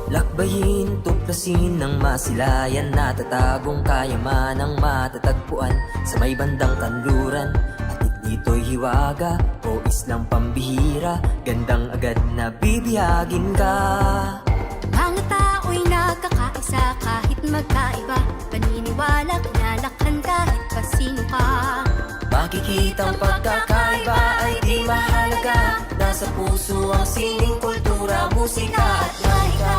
Lakbayin, tuklasin ng masilayan, natatagong kayamanang matatagpuan sa may bandang kanluran. At dito'y hiwaga o islang pambihira, gandang agad na bibiyagin ka. Mga tao'y nagkakaisa kahit magkaiba, paniniwala, kinalakhan kahit pa sino ka. Makikitang pagkakaiba ay di mahalaga, nasa puso ang sining kultura, musika at mahika.